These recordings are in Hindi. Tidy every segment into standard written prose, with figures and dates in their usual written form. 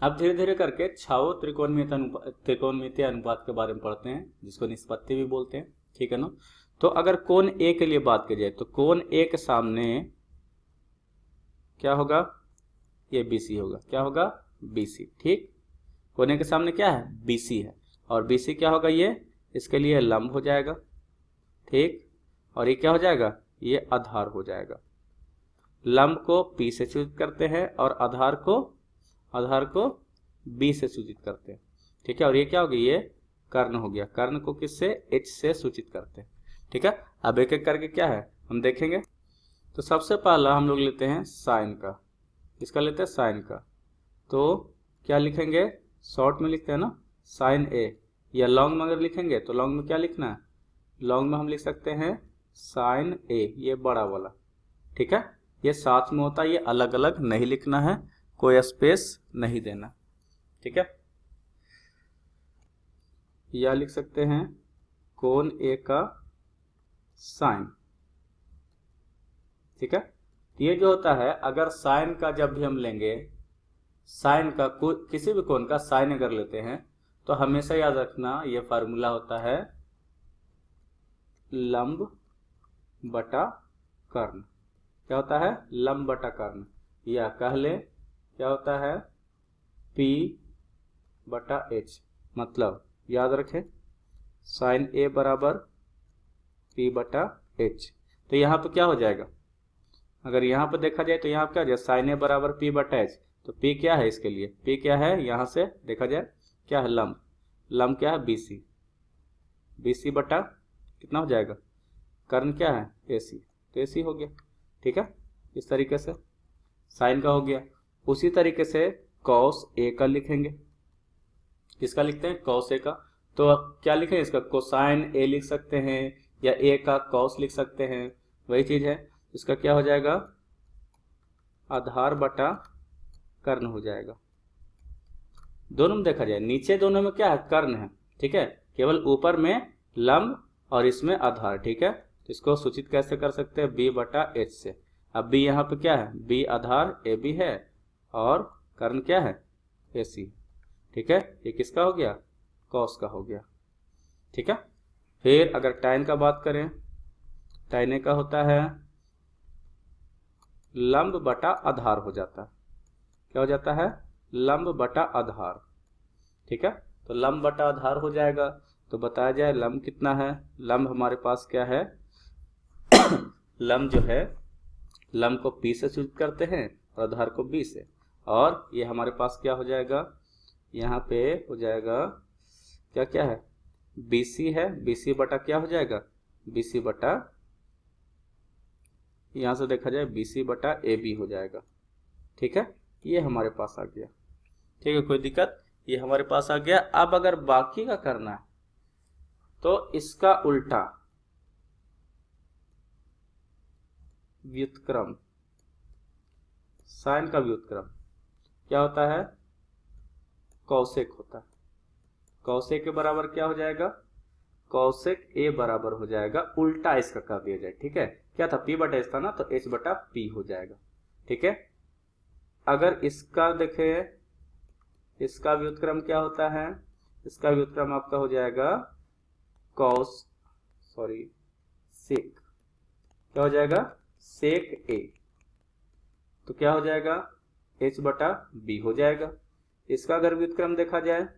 अब धीरे धीरे करके छाओ त्रिकोणमितीय अनुपात के बारे में पढ़ते हैं, जिसको निष्पत्ति भी बोलते हैं, ठीक है ना। तो अगर कोण ए के लिए बात की जाए तो कोण ए के सामने क्या होगा, ये बीसी होगा। क्या होगा, बीसी, ठीक। कोण ए के सामने क्या है, बीसी है, और बीसी क्या होगा, ये इसके लिए लंब हो जाएगा, ठीक। और ये क्या हो जाएगा, ये आधार हो जाएगा। लंब को पी से सूचित करते हैं और आधार को बी से सूचित करते हैं, ठीक है। और ये क्या हो गया, ये कर्ण हो गया। कर्ण को किससे, एच से सूचित करते हैं, ठीक है। अब एक एक करके क्या है हम देखेंगे। तो सबसे पहला हम लोग लेते हैं साइन का। इसका लेते हैं साइन का, तो क्या लिखेंगे, शॉर्ट में लिखते हैं ना साइन ए, या लॉन्ग में अगर लिखेंगे तो लॉन्ग में क्या लिखना है, लॉन्ग में हम लिख सकते हैं साइन ए, ये बड़ा वाला, ठीक है। ये साथ में होता है, ये अलग अलग नहीं लिखना है, कोई स्पेस नहीं देना, ठीक है। या लिख सकते हैं कोण ए का साइन, ठीक है। ये जो होता है, अगर साइन का जब भी हम लेंगे, साइन का किसी भी कोण का साइन अगर लेते हैं तो हमेशा याद रखना ये फार्मूला होता है लंब बटा कर्ण। क्या होता है, लंब बटा कर्ण, या कह ले क्या होता है P बटा H। मतलब याद रखें साइन A बराबर P बटा H। तो यहाँ पे क्या हो जाएगा, अगर यहाँ पर देखा जाए तो यहाँ क्या हो जाए, साइन A बराबर P बटा H। तो P क्या है इसके लिए, P क्या है, यहाँ से देखा जाए क्या है, लंब। लंब क्या है, BC। BC बटा कितना हो जाएगा, कर्ण क्या है AC, तो AC हो गया, ठीक है। इस तरीके से साइन का हो गया। उसी तरीके से कॉस ए का लिखेंगे। किसका लिखते हैं, कॉस ए का। तो अब क्या लिखें, इसका कोसाइन ए लिख सकते हैं, या ए का कॉस लिख सकते हैं, वही चीज है। इसका क्या हो जाएगा, आधार बटा कर्ण हो जाएगा। दोनों में देखा जाए, नीचे दोनों में क्या है, कर्ण है, ठीक है। केवल ऊपर में लंब और इसमें आधार, ठीक है। तो इसको सूचित कैसे कर सकते हैं, बी बटा एच से। अब बी यहाँ पे क्या है, बी आधार ए बी है, और कर्ण क्या है, ए सी, ठीक है। ये किसका हो गया, कॉस का हो गया, ठीक है। फिर अगर टाइन का बात करें, टाइन का होता है लंब बटा आधार हो जाता है। क्या हो जाता है, लंब बटा आधार, ठीक है। तो लंब बटा आधार हो जाएगा। तो बताया जाए लंब कितना है, लंब हमारे पास क्या है लंब जो है, लंब को P से सूचित करते हैं और आधार को B से। और ये हमारे पास क्या हो जाएगा, यहाँ पे हो जाएगा क्या क्या है, BC है, BC बटा क्या हो जाएगा, BC बटा, यहाँ से देखा जाए BC बटा AB हो जाएगा, ठीक है। ये हमारे पास आ गया, ठीक है, कोई दिक्कत, ये हमारे पास आ गया। अब अगर बाकी का करना है तो इसका उल्टा व्युत्क्रम, साइन का व्युत्क्रम क्या होता है, कौशिक होता है। कौशिक के बराबर क्या हो जाएगा, कौशिक ए बराबर हो जाएगा, उल्टा इसका कर दिया जाए, ठीक है। क्या था, P बटा एच था ना, तो H बटा P हो जाएगा, ठीक है। अगर इसका देखें, इसका व्युत्क्रम क्या होता है, इसका व्युत्क्रम आपका हो जाएगा सेक, क्या हो जाएगा, सेक ए। तो क्या हो जाएगा, H बटा B हो जाएगा। इसका अगर व्युत्क्रम देखा जाए,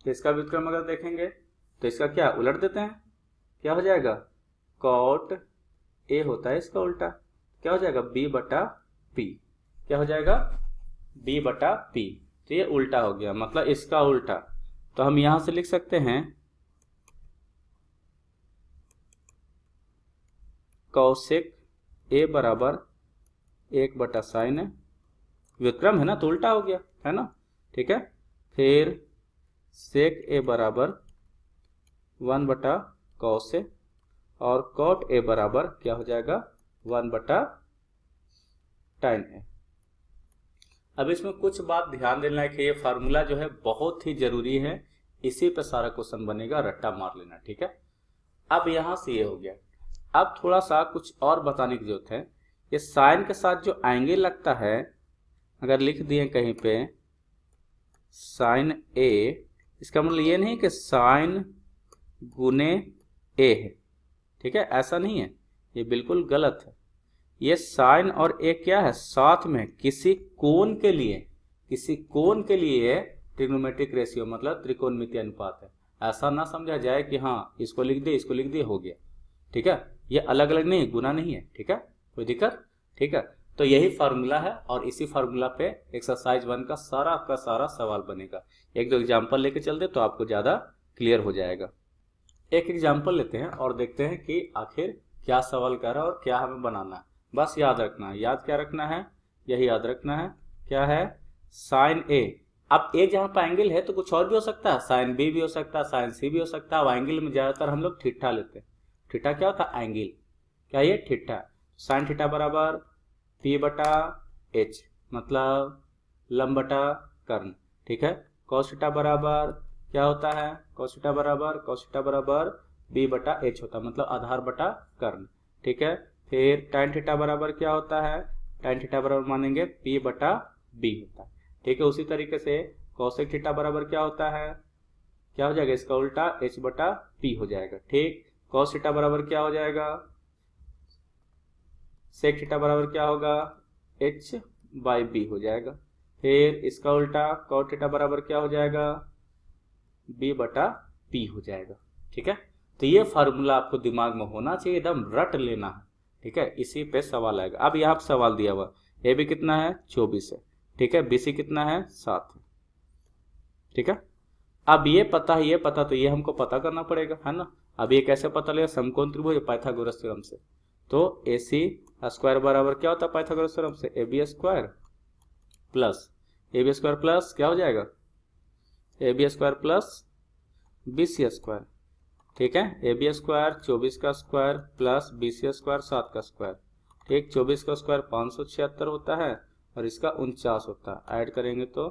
इसका व्युत्क्रम अगर देखेंगे तो इसका क्या उलट देते हैं, क्या हो जाएगा, कॉट ए होता है इसका उल्टा, क्या हो जाएगा, B बटा P। क्या हो जाएगा, B बटा P। तो ये उल्टा हो गया, मतलब इसका उल्टा। तो हम यहां से लिख सकते हैं कौशिक ए बराबर 1 बटा साइन है, व्युत्क्रम है ना तो उल्टा हो गया, है ना, ठीक है। फिर सेक ए बराबर 1 बटा कॉस ए, और कॉट ए बराबर क्या हो जाएगा, 1 बटा टाइन ए। अब इसमें कुछ बात ध्यान देना है कि ये फार्मूला जो है बहुत ही जरूरी है, इसी पे सारा क्वेश्चन बनेगा, रट्टा मार लेना, ठीक है। अब यहां से ये हो गया। अब थोड़ा सा कुछ और बताने की जरूरत है। ये साइन के साथ जो एंगल लगता है अगर लिख दिए कहीं पे साइन ए, इसका मतलब ये नहीं कि साइन गुने ए है, ठीक है, ऐसा नहीं है, ये बिल्कुल गलत है। ये साइन और ए क्या है, साथ में किसी कोण के लिए, किसी कोण के लिए ट्रिग्नोमेट्रिक रेशियो मतलब त्रिकोणमितीय अनुपात है। ऐसा ना समझा जाए कि हाँ इसको लिख दिए इसको लिख दिए हो गया, ठीक है, ये अलग अलग नहीं, गुना नहीं है, ठीक है, कोई दिक्कत, ठीक है। तो यही फार्मूला है और इसी फार्मूला पे एक्सरसाइज 1 का सारा सवाल बनेगा। एक दो एग्जाम्पल लेके चलते तो आपको ज़्यादा क्लियर हो जाएगा। एक एग्जाम्पल लेते हैं और देखते हैं कि आखिर क्या सवाल कर रहा है और क्या हमें बनाना है। बस याद रखना है, याद क्या रखना है, यही याद रखना है, क्या है, साइन ए। अब ए जहाँ पर एंगल है तो कुछ और भी हो सकता है, साइन बी भी हो सकता है, साइन सी भी हो सकता है। अब एंगल में ज़्यादातर हम लोग थीटा लेते हैं। थीटा क्या होता है, एंगल, क्या ये थीटा। साइन थीटा बराबर पी बटा एच मतलब लंब बटा कर्ण, ठीक है। कॉस थीटा बराबर क्या होता है, कॉस थीटा बराबर बी बटा एच होता है मतलब आधार बटा कर्ण, ठीक है। फिर tan थीटा बराबर क्या होता है, tan थीटा बराबर मानेंगे p बटा b होता है, ठीक है। उसी तरीके से cosec थीटा बराबर क्या होता है, क्या हो जाएगा, इसका उल्टा h बटा p हो जाएगा, ठीक। cos थीटा बराबर क्या हो जाएगा, sec थीटा बराबर क्या होगा, h बाई b हो जाएगा। फिर इसका उल्टा cot थीटा बराबर क्या हो जाएगा, b बटा p हो जाएगा, ठीक है। तो ये फार्मूला आपको दिमाग में होना चाहिए, एकदम रट लेना है, ठीक है, इसी पे सवाल आएगा। अब यहाँ पे सवाल दिया हुआ ए बी कितना है 24 है, ठीक है, बी सी कितना है 7 है, ठीक है। अब ये पता तो ये हमको पता करना पड़ेगा, है ना। अब ये कैसे पता लगेगा, समकोण त्रिभुज पाइथागोरस थ्योरम से। तो ए सी स्क्वायर बराबर क्या होता है पाइथागोरस थ्योरम से, ए बी स्क्वायर प्लस क्या हो जाएगा, A B square plus B C square, ठीक है। ए बी स्क्वायर 24 का square plus B C square 7 का स्क्वायर, ठीक। 24 का स्क्वायर 576 होता है और इसका 49 होता है, ऐड करेंगे तो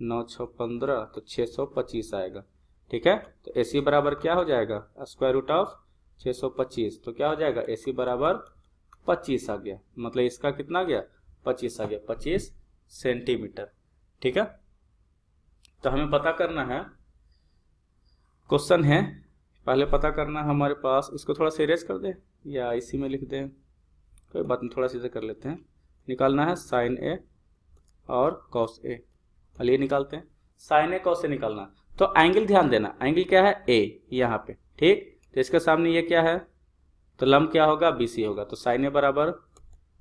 9 6 15 तो 625 आएगा, ठीक है। तो ए सी बराबर क्या हो जाएगा, स्क्वायर रूट ऑफ 625, तो क्या हो जाएगा, ए सी बराबर 25 आ गया, मतलब इसका कितना आ गया 25 आ गया, 25 सेंटीमीटर, ठीक है। तो हमें पता करना है, क्वेश्चन है, पहले पता करना हमारे पास, इसको थोड़ा सा इरेज कर दें या इसी में लिख दें, कोई बात नहीं, थोड़ा सा इसे कर लेते हैं। निकालना है साइन ए और कॉस ए, ये निकालते हैं। साइन ए कॉस ए निकालना, तो एंगल ध्यान देना, एंगल क्या है ए यहाँ पे, ठीक। तो इसके सामने ये क्या है, तो लंब क्या होगा बी सी होगा। तो साइन ए बराबर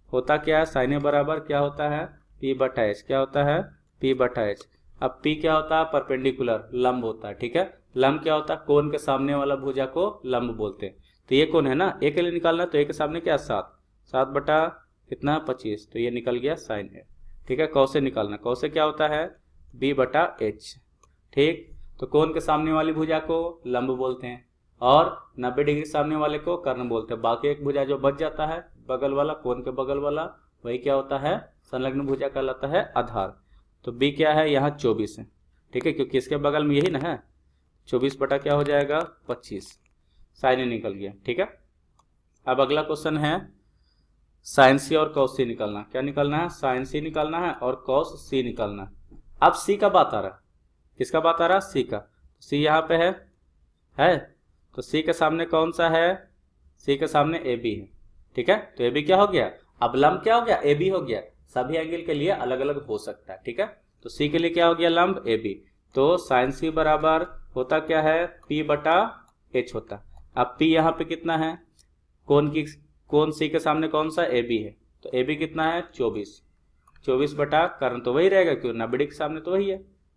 होता क्या है, साइन ए बराबर क्या होता है पी बटा एच, क्या होता है पी बटा एच। अब पी क्या होता है, परपेंडिकुलर लंब होता है, ठीक है। लंब क्या होता है, कोण के सामने वाला भुजा को लंब बोलते हैं। तो ये कोण है ना, ए के लिए निकालना, तो ए के सामने क्या 7 बटा कितना 25, तो ये निकल गया साइन ए, ठीक है। कौसे निकालना, कौसे क्या होता है बी बटा एच, ठीक। तो कोण के सामने वाली भुजा को लंब बोलते हैं और 90 डिग्री सामने वाले को कर्ण बोलते हैं। बाकी एक भुजा जो बच जाता है बगल वाला, कोण के बगल वाला, वही क्या होता है संलग्न भुजा कहलाता है आधार। तो बी क्या है यहाँ 24 है, ठीक है, क्योंकि इसके बगल में यही ना है, 24 बटा क्या हो जाएगा 25, साइन ए निकल गया, ठीक है। अब अगला क्वेश्चन है साइन सी और कॉस सी निकालना। क्या निकालना है, साइन सी निकालना है और कॉस सी निकालना है। अब सी का बात आ रहा है, किसका बात आ रहा है, सी का। सी यहाँ पे है, तो सी के सामने कौन सा है, सी के सामने ए बी है, ठीक है। तो ए बी क्या हो गया, अब लंब क्या हो गया ए बी हो गया, सभी एंगल के लिए अलग अलग हो सकता है, ठीक है। तो सी के लिए क्या हो गया लंब ए बी, तो साइन सी बराबर होता क्या है P बटा H होता। अब P यहाँ पे कितना है, कोण सी के सामने कौन सा ए बी है, तो ए बी कितना है 24 बटा कर्ण तो वही रहेगा क्यों 90 डिग्री के सामने तो वही है,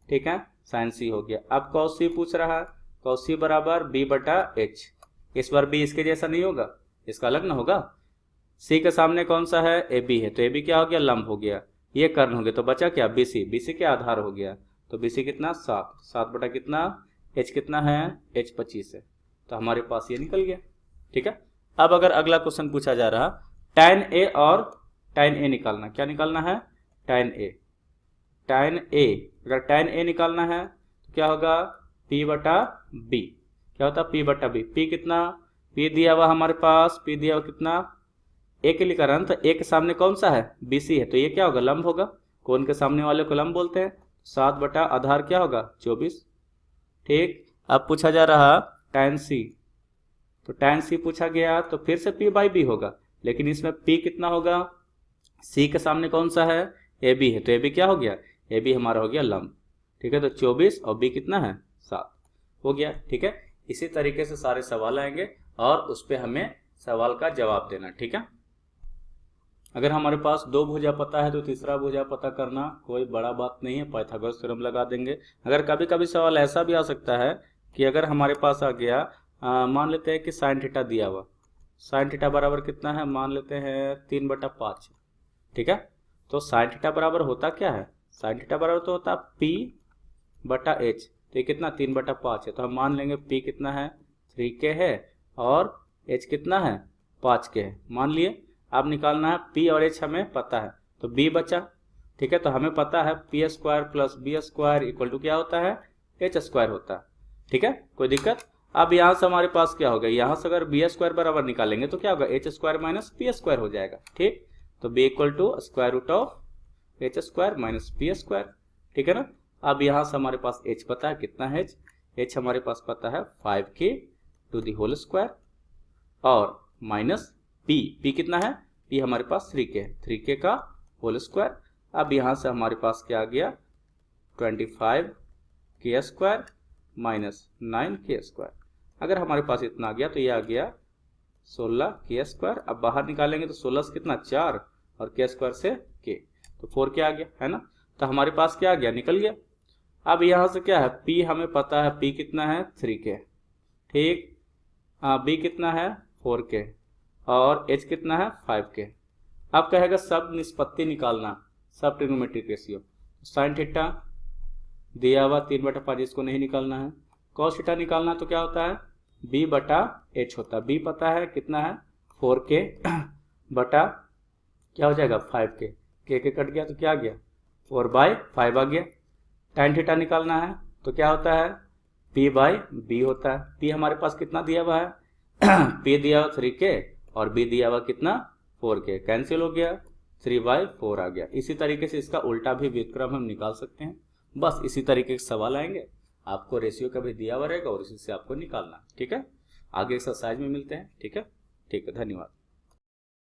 ठीक है। साइन सी हो गया। अब कॉस सी पूछ रहा है, कॉस सी बराबर B बटा H, इस बार B इसके जैसा नहीं होगा, इसका अलग ना होगा। सी के सामने कौन सा है ए बी है, तो ए बी क्या हो गया लंब हो गया, ये कर्ण हो गया, तो बचा क्या बी सी क्या आधार हो गया, तो बी सी कितना 7 बटा कितना H कितना है H 25 है, तो हमारे पास ये निकल गया, ठीक है। अब अगर अगला क्वेश्चन पूछा जा रहा tan A और tan A निकालना, क्या निकालना है tan A, अगर tan A निकालना है तो क्या होगा P बटा B, क्या होता है P बटा B, P कितना P दिया हुआ हमारे पास, P दिया हुआ कितना A के लिए करंट, तो A के सामने कौन सा है BC है, तो ये क्या होगा लंब होगा, कोण के सामने वाले को लंब बोलते हैं। 7 बटा आधार क्या होगा 24। ठीक, अब पूछा जा रहा tan c, तो tan c पूछा गया तो फिर से p बाई b होगा, लेकिन इसमें p कितना होगा, c के सामने कौन सा है ab है, तो ab क्या हो गया, ab हमारा हो गया लंब। ठीक है, तो 24 और b कितना है 7 हो गया। ठीक है, इसी तरीके से सारे सवाल आएंगे और उस पर हमें सवाल का जवाब देना। ठीक है, अगर हमारे पास 2 भुजा पता है तो तीसरा भुजा पता करना कोई बड़ा बात नहीं है, पाइथागोरस थ्योरम लगा देंगे। अगर कभी कभी सवाल ऐसा भी आ सकता है कि अगर हमारे पास आ गया मान लेते हैं कि साइन थीटा दिया हुआ, साइन थीटा बराबर कितना है, मान लेते हैं 3/5। ठीक है, तो साइन थीटा बराबर होता क्या है, साइन थीटा बराबर तो होता है p/h, तो ये कितना 3/5 है, तो हम मान लेंगे p कितना है 3k है और h कितना है 5k है, मान लिए। अब निकालना है p और h हमें पता है, तो b बचा। ठीक है, तो हमें पता है p² + b² इक्वल टू क्या होता है h² होता है। ठीक है, कोई दिक्कत। अब यहाँ से हमारे पास क्या होगा, यहाँ से अगर b² बराबर निकालेंगे तो क्या होगा h² - p² हो जाएगा। ठीक, तो b equal to √h² - p²। ठीक है ना। अब यहाँ से हमारे पास h पता है, कितना है h हमारे पास पता है 5k² और माइनस p कितना है, p हमारे पास 3k है, 3k का होल स्क्वायर। अब यहाँ से हमारे पास क्या आ गया 25k² - 9k²। अगर हमारे पास इतना आ गया तो ये आ गया 16k²। अब बाहर निकालेंगे तो 16 से कितना 4 और k² से k, तो 4k आ गया, है ना। तो हमारे पास क्या आ गया, निकल गया। अब यहाँ से क्या है, p हमें पता है, p कितना है 3k। ठीक, b कितना है 4k और h कितना है 5k। अब कहेगा सब निष्पत्ति निकालना, सब ट्रिग्नोमेट्रिक रेशियो। साइन थीटा दिया हुआ 3/5, इसको नहीं निकालना है। कॉस थीटा निकालना तो क्या होता है b/h होता है, b पता है कितना है 4k बटा क्या हो जाएगा 5k, k कट गया तो क्या आ गया 4/5 आ गया। tan थीटा निकालना है तो क्या होता है p/b होता है। p हमारे पास कितना दिया हुआ है p दिया हुआ 3k और b दिया हुआ कितना 4k, कैंसिल हो गया 3/4 आ गया। इसी तरीके से इसका उल्टा भी व्युत्क्रम हम निकाल सकते हैं। बस इसी तरीके के सवाल आएंगे, आपको रेशियो का भी दिया हुआ रहेगा और इसी से आपको निकालना। ठीक है, आगे एक्सरसाइज में मिलते हैं। ठीक है, धन्यवाद।